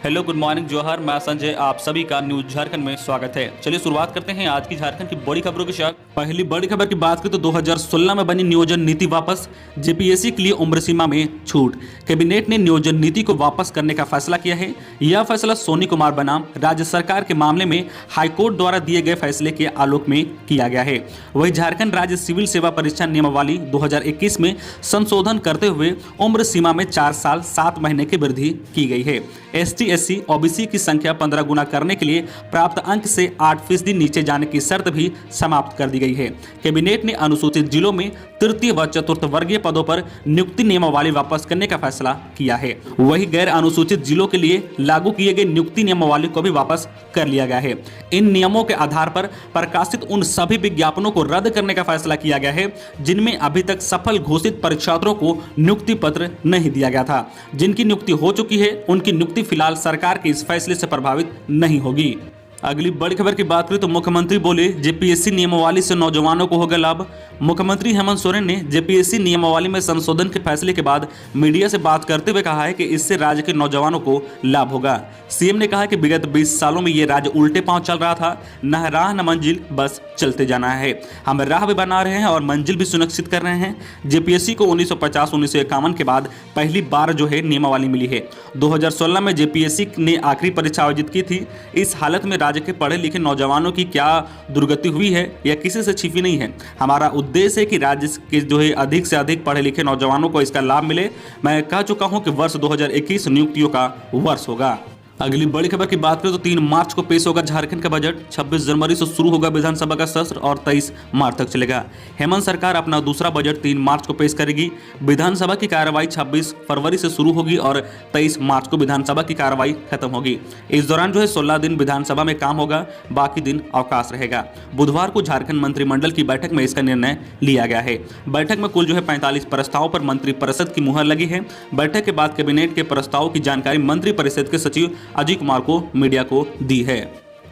Hello, good morning, जोहर। मैं संजय, आप सभी का न्यूज झारखंड में स्वागत है। चलिए शुरुआत करते हैं आज की झारखंड की बड़ी खबरों के साथ। पहली बड़ी खबर की बात करें तो 2016 में बनी नियोजन नीति वापस, जेपीएससी के लिए उम्र सीमा में छूट। कैबिनेट ने नियोजन नीति को वापस करने का फैसला किया है। यह फैसला सोनी कुमार बनाम राज्य सरकार के मामले में हाईकोर्ट द्वारा दिए गए फैसले के आलोक में किया गया है। वही झारखंड राज्य सिविल सेवा परीक्षा नियमावली 2021 में संशोधन करते हुए उम्र सीमा में 4 साल 7 महीने की वृद्धि की गई है। एसटी एससी ओबीसी की संख्या 15 गुना करने के लिए प्राप्त अंक से 8% नीचे जाने की शर्त भी समाप्त कर दी गई है। कैबिनेट ने अनुसूचित जिलों में तृतीय व चतुर्थ वर्गीय पदों पर नियुक्ति नियमावली वापस करने का फैसला किया है। वही गैर अनुसूचित जिलों के लिए लागू किए गए नियुक्ति नियमावली को भी वापस कर लिया गया है। इन नियमों के आधार पर प्रकाशित उन सभी विज्ञापनों को रद्द करने का फैसला किया गया है जिनमें अभी तक सफल घोषित परीक्षार्थियों को नियुक्ति पत्र नहीं दिया गया था। जिनकी नियुक्ति हो चुकी है उनकी नियुक्ति फिलहाल सरकार के इस फैसले से प्रभावित नहीं होगी। अगली बड़ी खबर की बात करें तो मुख्यमंत्री बोले जेपीएससी नियमावली से नौजवानों को होगा लाभ। मुख्यमंत्री हेमंत सोरेन ने जेपीएससी नियमावली में संशोधन के फैसले के बाद मीडिया से बात करते हुए कहा है कि इससे राज्य के नौजवानों को लाभ होगा। सीएम ने कहा कि विगत 20 सालों में ये राज्य उल्टे पांव चल रहा था, न राह न मंजिल, बस चलते जाना है। हम राह भी बना रहे हैं और मंजिल भी सुनिश्चित कर रहे हैं। जेपीएससी को 1950-1951 के बाद पहली बार जो है नियमावली मिली है। 2016 में जेपीएससी ने आखिरी परीक्षा आयोजित की थी। इस हालत में राज्य के पढ़े लिखे नौजवानों की क्या दुर्गति हुई है यह किसी से छिपी नहीं है। हमारा उद्देश्य है कि राज्य के जो है अधिक से अधिक पढ़े लिखे नौजवानों को इसका लाभ मिले। मैं कह चुका हूं कि वर्ष 2021 नियुक्तियों का वर्ष होगा। अगली बड़ी खबर की बात करें तो 3 मार्च को पेश होगा झारखंड का बजट। 26 जनवरी से शुरू होगा विधानसभा का सत्र और 23 मार्च तक चलेगा। हेमंत सरकार अपना दूसरा बजट 3 मार्च को पेश करेगी। विधानसभा की कार्रवाई 26 फरवरी से शुरू होगी और 23 मार्च को विधानसभा की कार्रवाई खत्म होगी। इस दौरान जो है 16 दिन विधानसभा में काम होगा, बाकी दिन अवकाश रहेगा। बुधवार को झारखंड मंत्रिमंडल की बैठक में इसका निर्णय लिया गया है। बैठक में कुल जो है 45 प्रस्तावों पर मंत्रिपरिषद की मुहर लगी है। बैठक के बाद कैबिनेट के प्रस्तावों की जानकारी मंत्रिपरिषद के सचिव अजय कुमार को मीडिया को दी है।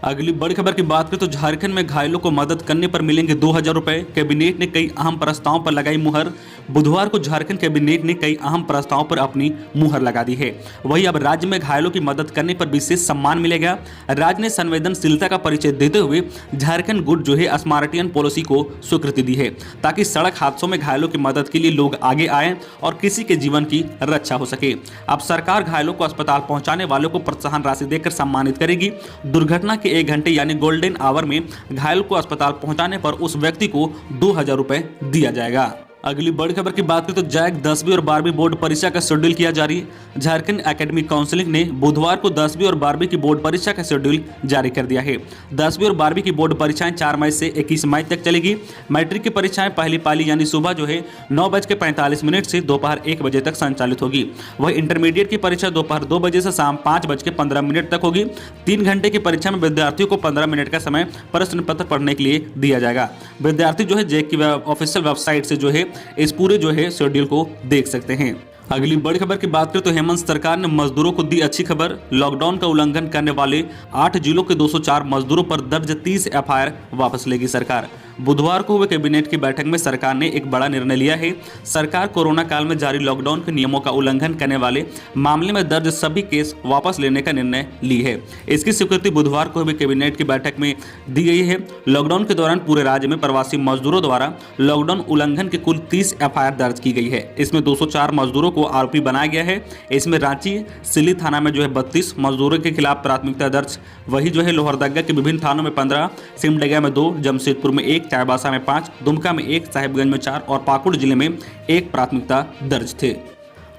अगली बड़ी खबर की बात करें तो झारखंड में घायलों को मदद करने पर मिलेंगे 2000 रुपए। कैबिनेट ने कई अहम प्रस्तावों पर लगाई मुहर। बुधवार को झारखंड कैबिनेट ने कई अहम प्रस्तावों पर अपनी मुहर लगा दी है। वहीं अब राज्य में घायलों की मदद करने पर विशेष सम्मान मिलेगा। राज्य ने संवेदनशीलता का परिचय देते हुए झारखंड गुड जो है स्मार्टियन पॉलिसी को स्वीकृति दी है ताकि सड़क हादसों में घायलों की मदद के लिए लोग आगे आए और किसी के जीवन की रक्षा हो सके। अब सरकार घायलों को अस्पताल पहुंचाने वालों को प्रोत्साहन राशि देकर सम्मानित करेगी। दुर्घटना के 1 घंटे यानी गोल्डन आवर में घायल को अस्पताल पहुंचाने पर उस व्यक्ति को 2000 रुपए दिया जाएगा। अगली बड़ी खबर की बात करें तो जैक 10वीं और 12वीं बोर्ड परीक्षा का शेड्यूल किया जारी। झारखंड एकेडमिक काउंसिल ने बुधवार को 10वीं और 12वीं की बोर्ड परीक्षा का शेड्यूल जारी कर दिया है। 10वीं और 12वीं की बोर्ड परीक्षाएं 4 मई से 21 मई तक चलेगी। मैट्रिक की परीक्षाएं पहली पाली यानी सुबह जो है 9:45 से दोपहर 1 बजे तक संचालित होगी। वही इंटरमीडिएट की परीक्षा दोपहर 2 बजे से शाम 5:15 तक होगी। 3 घंटे की परीक्षा में विद्यार्थियों को 15 मिनट का समय प्रश्न पत्र पढ़ने के लिए दिया जाएगा। विद्यार्थी जो है जैक की ऑफिशियल वेबसाइट से जो है इस पूरे जो है शेड्यूल को देख सकते हैं। अगली बड़ी खबर की बात करें तो हेमंत सरकार ने मजदूरों को दी अच्छी खबर। लॉकडाउन का उल्लंघन करने वाले 8 जिलों के 204 मजदूरों पर दर्ज 30 एफआईआर वापस लेगी सरकार। बुधवार को हुए कैबिनेट की बैठक में सरकार ने एक बड़ा निर्णय लिया है। सरकार कोरोना काल में जारी लॉकडाउन के नियमों का उल्लंघन करने वाले मामले में दर्ज सभी केस वापस लेने का निर्णय ली है। इसकी स्वीकृति बुधवार को हुई कैबिनेट की बैठक में दी गई है। लॉकडाउन के दौरान पूरे राज्य में प्रवासी मजदूरों द्वारा लॉकडाउन उल्लंघन की कुल 30 एफआईआर दर्ज की गई है। इसमें 204 मजदूरों को आरोपी बनाया गया है। इसमें रांची सिली थाना में जो है 32 मजदूरों के खिलाफ प्राथमिकता दर्ज। वही जो है लोहरदगा के विभिन्न थानों में 15, सिमडेगा में 2, जमशेदपुर में 1, चाईबासा में 5, दुमका में 1, साहिबगंज में 4 और पाकुड़ जिले में 1 प्राथमिकता दर्ज थे।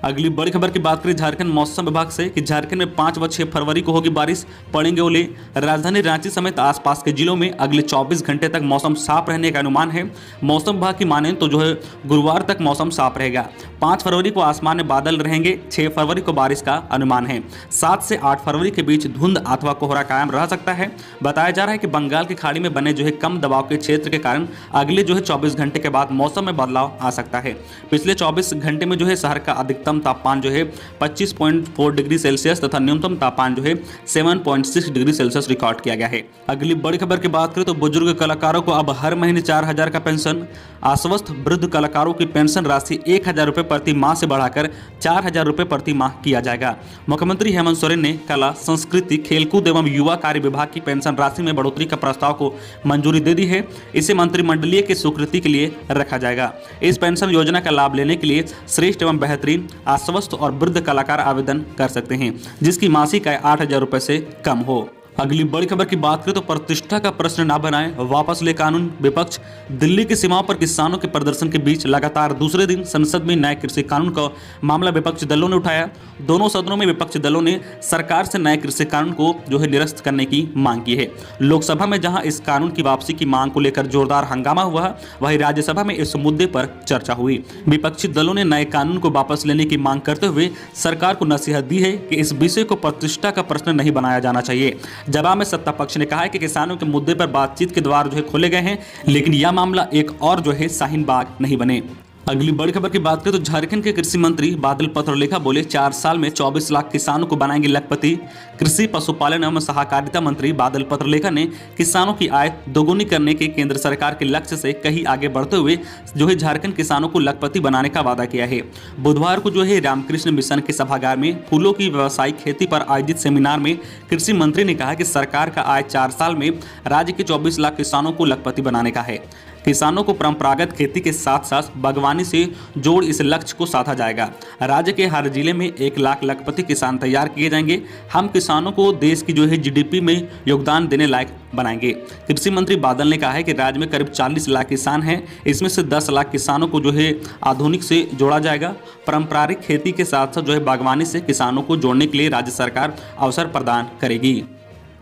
अगली बड़ी खबर की बात करें झारखंड मौसम विभाग से कि झारखंड में 5 व 6 फरवरी को होगी बारिश, पड़ेंगे ओले। राजधानी रांची समेत आसपास के जिलों में अगले 24 घंटे तक मौसम साफ रहने का अनुमान है। मौसम विभाग की माने तो जो है गुरुवार तक मौसम साफ रहेगा। 5 फरवरी को आसमान में बादल रहेंगे। 6 फरवरी को बारिश का अनुमान है। 7 से 8 फरवरी के बीच धुंध अथवा कोहरा कायम रह सकता है। बताया जा रहा है कि बंगाल की खाड़ी में बने जो है कम दबाव के क्षेत्र के कारण अगले जो है 24 घंटे के बाद मौसम में बदलाव आ सकता है। पिछले 24 घंटे में जो है शहर का अधिकतम अधिकतम तापमान जो है 25.4 डिग्री सेल्सियस तथा न्यूनतम तापमान जो है 7.6 डिग्री सेल्सियस रिकॉर्ड किया गया है। अगली बड़ी खबर की बात करें तो बुजुर्ग कलाकारों को अब हर महीने 4,000 का पेंशन। आश्वस्त वृद्ध कलाकारों की पेंशन राशि 1,000 रुपये प्रति माह से बढ़ाकर 4,000 रुपये प्रति माह किया जाएगा। मुख्यमंत्री हेमंत सोरेन ने कला, संस्कृति, खेलकूद एवं युवा कार्य विभाग की पेंशन राशि में बढ़ोतरी का प्रस्ताव को मंजूरी दे दी है। इसे मंत्रिमंडलीय की स्वीकृति के लिए रखा जाएगा। इस पेंशन योजना का लाभ लेने के लिए श्रेष्ठ एवं बेहतरीन आश्वस्त और वृद्ध कलाकार आवेदन कर सकते हैं, जिसकी मासिक आय 8,000 रुपये से कम हो। अगली बड़ी खबर की बात करें तो प्रतिष्ठा का प्रश्न ना बनाएं, वापस ले कानून। विपक्ष दिल्ली की सीमाओं पर किसानों के प्रदर्शन के बीच लगातार दूसरे दिन संसद में नए कृषि कानून का मामला विपक्षी दलों ने उठाया। दोनों सदनों में विपक्षी दलों ने सरकार से नए कृषि कानून को जो है निरस्त करने की मांग की है। लोकसभा में जहां इस कानून की वापसी की मांग को लेकर जोरदार हंगामा हुआ, वहीं राज्यसभा में इस मुद्दे पर चर्चा हुई। विपक्षी दलों ने नए कानून को वापस लेने की मांग करते हुए सरकार को नसीहत दी है कि इस विषय को प्रतिष्ठा का प्रश्न नहीं बनाया जाना चाहिए। जवाब में सत्ता पक्ष ने कहा है कि किसानों के मुद्दे पर बातचीत के द्वार जो है खोले गए हैं, लेकिन यह मामला एक और जो है शाहीन बाग नहीं बने। अगली बड़ी खबर की बात करें तो झारखंड के कृषि मंत्री बादल पत्रलेखा बोले 4 साल में 24 लाख किसानों को बनाएंगे लखपति। कृषि, पशुपालन एवं सहकारिता मंत्री बादल पत्रलेखा ने किसानों की आय दोगुनी करने के केंद्र सरकार के लक्ष्य से कहीं आगे बढ़ते हुए जो है झारखंड किसानों को लखपति बनाने का वादा किया है। बुधवार को जो है रामकृष्ण मिशन के सभागार में फूलों की व्यावसायिक खेती पर आयोजित सेमिनार में कृषि मंत्री ने कहा कि सरकार का आय 4 साल में राज्य के 24 लाख किसानों को लखपति बनाने का है। किसानों को परंपरागत खेती के साथ साथ बागवानी से जोड़ इस लक्ष्य को साधा जाएगा। राज्य के हर जिले में 1 लाख लखपति किसान तैयार किए जाएंगे। हम किसानों को देश की जो है जीडीपी में योगदान देने लायक बनाएंगे। कृषि मंत्री बादल ने कहा है कि राज्य में करीब 40 लाख किसान हैं। इसमें से 10 लाख किसानों को जो है आधुनिक से जोड़ा जाएगा। पारंपरिक खेती के साथ साथ जो है बागवानी से किसानों को जोड़ने के लिए राज्य सरकार अवसर प्रदान करेगी।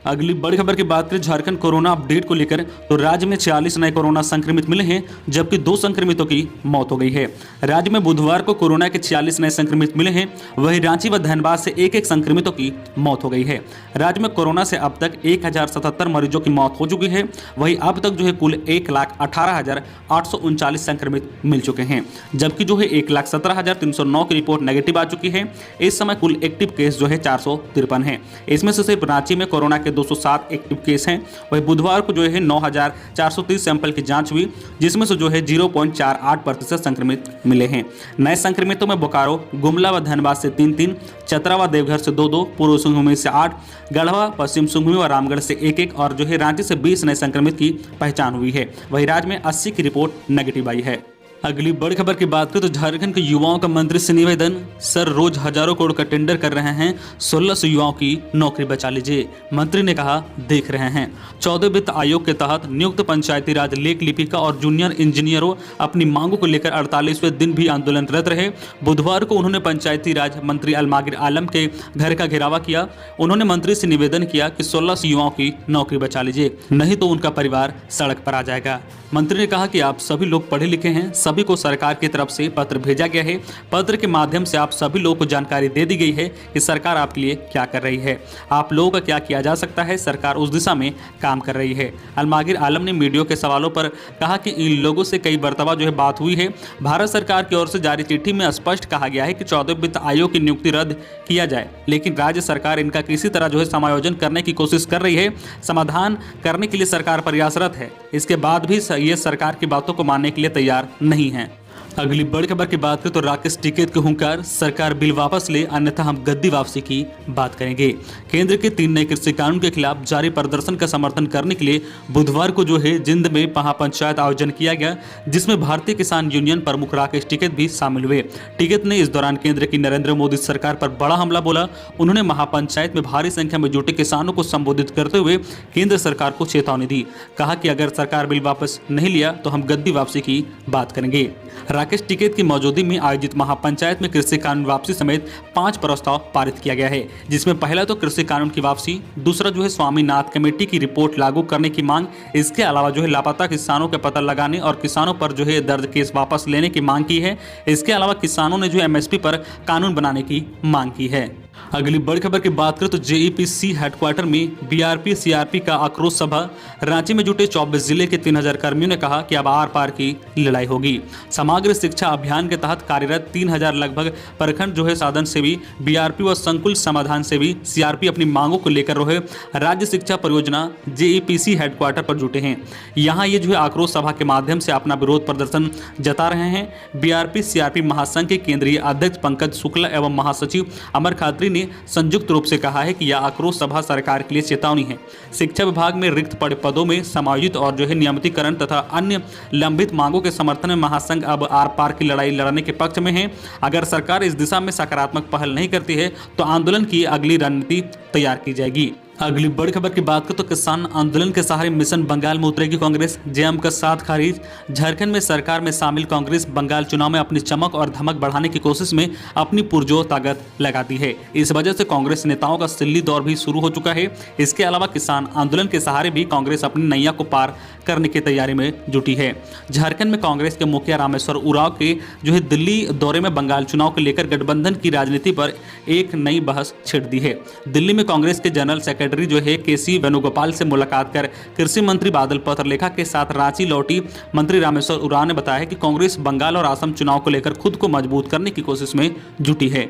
अगली बड़ी खबर की बात करें झारखंड कोरोना अपडेट को लेकर तो राज्य में 46 नए कोरोना संक्रमित मिले हैं, जबकि 2 संक्रमितों की मौत हो गई है। राज्य में बुधवार को कोरोना के 46 नए संक्रमित मिले हैं। वहीं रांची व धनबाद से एक संक्रमितों की मौत हो गई है। राज्य में कोरोना से अब तक 1077 मरीजों की मौत हो चुकी है। वहीं अब तक जो है कुल 1,18,839 संक्रमित मिल चुके हैं, जबकि जो है 1,17,309 की रिपोर्ट नेगेटिव आ चुकी है। इस समय कुल एक्टिव केस जो है 453 है। इसमें से सिर्फ रांची में कोरोना के 207 एक्टिव केस हैं। वहीं बुधवार को जो है 9,430 सैंपल की जांच हुई, जिसमें से जो है 0.48% संक्रमित मिले हैं। नए संक्रमितों में बोकारो, गुमला व धनबाद से 3-3, चतरा व देवघर से 2-2, पूर्व सिंहभूम से 8, गढ़वा, पश्चिम सिंहभूम व रामगढ़ से 1-1 और जो है रांची से 20 नए संक्रमित की पहचान हुई है। वहीं राज्य में 80 की रिपोर्ट नेगेटिव आई है। अगली बड़ी खबर की बात करें तो झारखंड के युवाओं का मंत्री से निवेदन, सर रोज हजारों करोड़ का टेंडर कर रहे हैं, 1600 युवाओं की नौकरी बचा लीजिए। मंत्री ने कहा देख रहे हैं। 14 वित्त आयोग के तहत नियुक्त पंचायती राज लेख लिपिका और जूनियर इंजीनियरों अपनी मांगों को लेकर 48वें दिन भी आंदोलनरत रहे। बुधवार को उन्होंने पंचायती राज मंत्री अलमागिर आलम के घर का घेरावा किया। उन्होंने मंत्री से निवेदन किया कि 1600 युवाओं की नौकरी बचा लीजिए, नहीं तो उनका परिवार सड़क पर आ जाएगा। मंत्री ने कहा कि आप सभी लोग पढ़े लिखे हैं, सभी को सरकार की तरफ से पत्र भेजा गया है। पत्र के माध्यम से आप सभी लोगों को जानकारी दे दी गई है कि सरकार आपके लिए क्या कर रही है, आप लोगों का क्या किया जा सकता है। सरकार उस दिशा में काम कर रही है। अलमागिर आलम ने मीडिया के सवालों पर कहा कि इन लोगों से कई मरतबा जो है बात हुई है। भारत सरकार की ओर से जारी चिट्ठी में स्पष्ट कहा गया है कि 14 वित्त आयोग की नियुक्ति रद्द किया जाए, लेकिन राज्य सरकार इनका किसी तरह जो है समायोजन करने की कोशिश कर रही है। समाधान करने के लिए सरकार प्रयासरत है। इसके बाद भी ये सरकार की बातों को मानने के लिए तैयार नहीं है। अगली बड़ी खबर की बात करें तो राकेश टिकैत के हुंकार, सरकार बिल वापस ले अन्यथा हम गद्दी वापसी की बात करेंगे। केंद्र के 3 नए कृषि कानून के खिलाफ जारी प्रदर्शन का समर्थन करने के लिए बुधवार को जो है जिंद में महापंचायत आयोजन किया गया, जिसमें भारतीय किसान यूनियन प्रमुख राकेश टिकैत भी शामिल हुए। टिकैत ने इस दौरान केंद्र की नरेंद्र मोदी सरकार पर बड़ा हमला बोला। उन्होंने महापंचायत में भारी संख्या में जुटे किसानों को संबोधित करते हुए केंद्र सरकार को चेतावनी दी। कहा कि अगर सरकार बिल वापस नहीं लिया तो हम गद्दी वापसी की बात करेंगे। राकेश टिकैत की मौजूदगी में आयोजित महापंचायत में कृषि कानून वापसी समेत 5 प्रस्ताव पारित किया गया है, जिसमें पहला तो कृषि कानून की वापसी, दूसरा जो है स्वामीनाथन कमेटी की रिपोर्ट लागू करने की मांग, इसके अलावा जो है लापता किसानों का पता लगाने और किसानों पर जो है दर्ज केस वापस लेने की मांग की है। इसके अलावा किसानों ने जो एमएसपी पर कानून बनाने की मांग की है। अगली बड़ी खबर की बात करें तो जेईपीसी हेडक्वार्टर में बीआरपी सीआरपी का आक्रोश सभा। रांची में जुटे 24 जिले के 3000 कर्मियों ने कहा कि अब आर पार की लड़ाई होगी। समग्र शिक्षा अभियान के तहत कार्यरत 3000 लगभग प्रखंड जो है साधन सेवी बीआरपी व संकुल समाधान सेवी सीआरपी अपनी मांगों को लेकर रहे राज्य शिक्षा परियोजना जेईपीसी हेडक्वार्टर पर जुटे हैं। यहाँ ये जो है आक्रोश सभा के माध्यम से अपना विरोध प्रदर्शन जता रहे हैं। बीआरपी सीआरपी महासंघ के केंद्रीय अध्यक्ष पंकज शुक्ला एवं महासचिव अमर खात्री ने संयुक्त रूप से कहा है कि यह आक्रोश सभा सरकार के लिए चेतावनी है। शिक्षा विभाग में रिक्त पड़े पदों में समायोजित और जो है नियमितीकरण तथा अन्य लंबित मांगों के समर्थन में महासंघ अब आर पार की लड़ाई लड़ने के पक्ष में है। अगर सरकार इस दिशा में सकारात्मक पहल नहीं करती है तो आंदोलन की अगली रणनीति तैयार की जाएगी। अगली बड़ी खबर की बात करें तो किसान आंदोलन के सहारे मिशन बंगाल में उतरेगी कांग्रेस। जेएम का साथ खारिज। झारखंड में सरकार में शामिल कांग्रेस बंगाल चुनाव में अपनी चमक और धमक बढ़ाने की कोशिश में अपनी पुरजोर ताकत लगाती है। इस वजह से कांग्रेस नेताओं का सिल्ली दौर भी शुरू हो चुका है। इसके अलावा किसान आंदोलन के सहारे भी कांग्रेस अपनी नैया को पार करने की तैयारी में जुटी है। झारखंड में कांग्रेस के मुखिया रामेश्वर उरांव के जो है दिल्ली दौरे में बंगाल चुनाव को लेकर गठबंधन की राजनीति पर एक नई बहस छिड़ दी है। दिल्ली में कांग्रेस के जनरल सेक्रेटरी जो है केसी वेणुगोपाल से मुलाकात कर कृषि मंत्री बादल पत्रलेखा के साथ रांची लौटी मंत्री रामेश्वर उरांव ने बताया कि कांग्रेस बंगाल और असम चुनाव को लेकर खुद को मजबूत करने की कोशिश में जुटी है।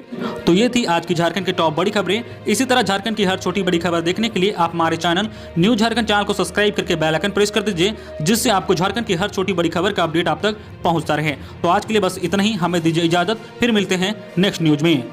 तो ये थी आज की झारखंड की टॉप बड़ी खबरें। इसी तरह झारखंड की हर छोटी बड़ी खबर देखने के लिए आप हमारे चैनल न्यूज झारखंड चैनल को सब्सक्राइब करके बेल आइकन प्रेस कर दीजिए, जिससे आपको झारखंड की हर छोटी बड़ी खबर का अपडेट आप तक पहुंचता रहे। तो आज के लिए बस इतना ही, हमें दीजिए इजाजत, फिर मिलते हैं नेक्स्ट न्यूज में।